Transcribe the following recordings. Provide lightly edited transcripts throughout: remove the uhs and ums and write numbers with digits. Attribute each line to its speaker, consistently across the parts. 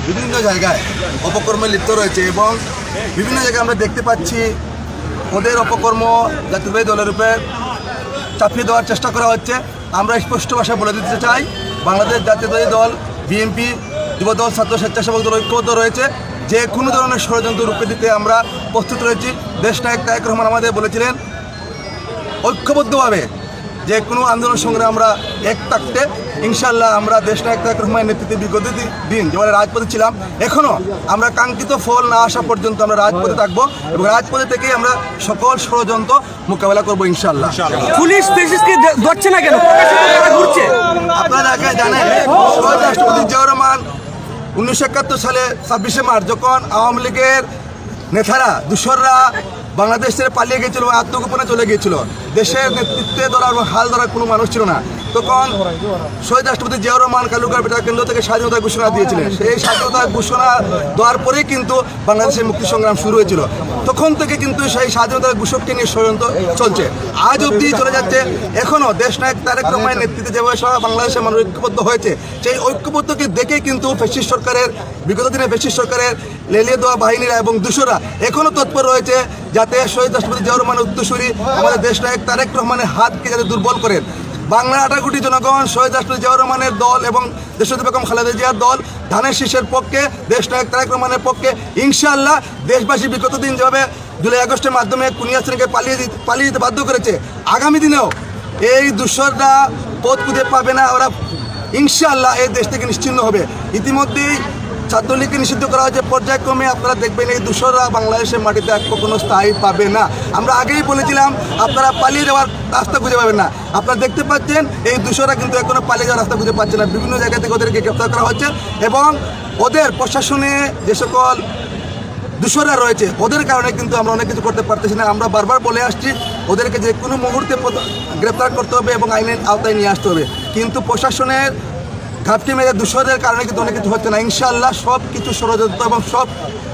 Speaker 1: বিভিন্ন জায়গায় অপকর্মে লিপ্ত রয়েছে এবং বিভিন্ন জায়গায় আমরা দেখতে পাচ্ছি ওদের অপকর্ম জাতীয়তাবাদী দলের উপরে চাপিয়ে দেওয়ার চেষ্টা করা হচ্ছে। আমরা স্পষ্ট ভাষায় বলে দিতে চাই, বাংলাদেশ জাতীয়তাবাদী দল, বিএনপি, যুবদল, ছাত্র স্বেচ্ছাসেবক দল ঐক্যবদ্ধ রয়েছে। যে কোনো ধরনের ষড়যন্ত্র রূপে দিতে আমরা প্রস্তুত রয়েছি। দেশনায়ক তারেক রহমান আমাদের বলেছিলেন ঐক্যবদ্ধভাবে যে কোনো আন্দোলন সংগ্রামে আমরা এক থাকতে। ইনশাল্লাহ আমরা দেশনায়ক তারেক রহমানের নেতৃত্বে বিগত দিন যেমন রাজপথে ছিলাম, এখনও আমরা কাঙ্ক্ষিত ফল না আসা পর্যন্ত আমরা রাজপথে থাকবো এবং রাজপথে থেকেই আমরা সকল ষড়যন্ত্র মোকাবেলা করবো ইনশাল্লাহ।
Speaker 2: পুলিশ ধরছে না কেন?
Speaker 1: আপনারা জানেন শহীদ রাষ্ট্রপতি জিয়াউর রহমান 1971 সালে 26শে মার্চ যখন আওয়ামী লীগের নেতারা দূষররা বাংলাদেশ ছেড়ে পালিয়ে গিয়েছিল, আত্মগোপনে চলে গিয়েছিল, দেশের নেতৃত্বে ধরার এবং হাল ধরার কোনো মানুষ ছিল না, তখন শহীদ রাষ্ট্রপতি জিয়াউর রহমান কালুকার বেতার কেন্দ্র থেকে স্বাধীনতা ঘোষণা দিয়েছিলেন। সেই স্বাধীনতা ঘোষণা দেওয়ার পরেই কিন্তু বাংলাদেশের মুক্তি সংগ্রাম শুরু হয়েছিল। তখন থেকে কিন্তু সেই স্বাধীনতার ঘোষককে নিয়ে ষড়যন্ত্র চলছে, আজ অবধি চলে যাচ্ছে। এখনও দেশনায়ক তারেক রহমানের নেতৃত্বে যেভাবে সারা বাংলাদেশের মানুষ ঐক্যবদ্ধ হয়েছে, সেই ঐক্যবদ্ধকে দেখে কিন্তু ফ্যাসিস্ট সরকারের বিগত দিনে ফ্যাসিস্ট সরকারের লেলিয়ে দেওয়া বাহিনীরা এবং দূষরা এখনও তৎপর রয়েছে যাতে শহীদ রাষ্ট্রপতি জিয়াউর রহমানের উত্তরসূরি আমাদের দেশনায়ক তারেক রহমানের হাতকে যাতে দুর্বল করেন। বাংলার 18 কোটি জনগণ শহীদ রাষ্ট্রপতি জিয়াউর রহমানের দল এবং দেশনেত্রী বেগম খালেদা জিয়ার দল ধানের শীষের পক্ষে, দেশনায়ক তারেক রহমানের পক্ষে। ইনশাআল্লাহ দেশবাসী বিগত দিন যেভাবে জুলাই আগস্টের মাধ্যমে কুনিয়া শ্রেণীকে পালিয়ে দিতে বাধ্য করেছে, আগামী দিনেও এই দূষররা পথ খুঁজে পাবে না, ওরা ইনশাআল্লাহ এই দেশ থেকে নিশ্চিহ্ন হবে। ইতিমধ্যেই ছাত্রলীগকে নিষিদ্ধ করা হয়েছে, পর্যায়ক্রমে আপনারা দেখবেন এই দূষররা বাংলাদেশের মাটিতে কখনো স্থায়ী পাবে না। আমরা আগেই বলেছিলাম আপনারা পালিয়ে যাওয়ার রাস্তা খুঁজে পাবেন না। আপনারা দেখতে পাচ্ছেন এই দূষররা কিন্তু এখনো পালিয়ে যাওয়ার রাস্তা খুঁজে পাচ্ছে না, বিভিন্ন জায়গা থেকে ওদেরকে গ্রেপ্তার করা হচ্ছে এবং ওদের প্রশাসনে যে সকল দূষররা রয়েছে ওদের কারণে কিন্তু আমরা অনেক কিছু করতে পারতেছি না। আমরা বারবার বলে আসছি ওদেরকে যে কোনো মুহূর্তে গ্রেপ্তার করতে হবে এবং আইনের আওতায় নিয়ে আসতে হবে, কিন্তু প্রশাসনের ঘাপটি মেরে দূষরদের কারণে কিন্তু অনেক কিছু হচ্ছে না। ইনশাআল্লাহ সব কিছু ষড়যন্ত্র এবং সব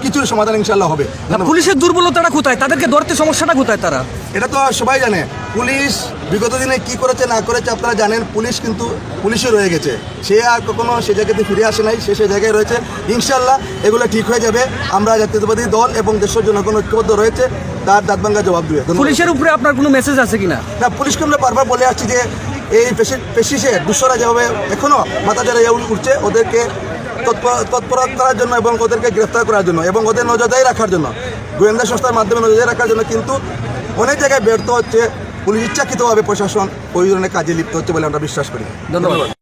Speaker 1: কিছুর সমাধান ইনশাআল্লাহ হবে।
Speaker 2: পুলিশের দুর্বলতাটা কোথায়? তাদেরকে ধরতে সমস্যাটা কোথায়? তারা
Speaker 1: এটা তো সবাই জানে, পুলিশ বিগত দিনে কি করেছে না করেছে আপনারা জানেন। পুলিশ কিন্তু পুলিশই রয়ে গেছে, সে আর কখনো সে জায়গাতে ফিরে আসে নাই, সে জায়গায় রয়েছে। ইনশাআল্লাহ এগুলো ঠিক হয়ে যাবে। আমরা জাতীয়তাবাদী দল এবং দেশের জনগণ ঐক্যবদ্ধ রয়েছে, তার দাঁতভাঙ্গা জবাব দেবে।
Speaker 2: পুলিশের উপরে আপনার কোনো মেসেজ আছে কিনা?
Speaker 1: না, পুলিশকে আমরা বারবার বলে আসছি যে এই পেশিসে দূষরা যেভাবে এখনও মাথা যারা উঠছে ওদেরকে তৎপর করার জন্য এবং ওদেরকে গ্রেফতার করার জন্য এবং ওদের নজরদারি রাখার জন্য, গোয়েন্দা সংস্থার মাধ্যমে নজরদারি রাখার জন্য, কিন্তু অনেক জায়গায় ব্যর্থ হচ্ছে। পুলিশ ইচ্ছাকৃতভাবে প্রশাসন ওই ধরনের কাজে লিপ্ত হচ্ছে বলে আমরা বিশ্বাস করি।
Speaker 2: ধন্যবাদ।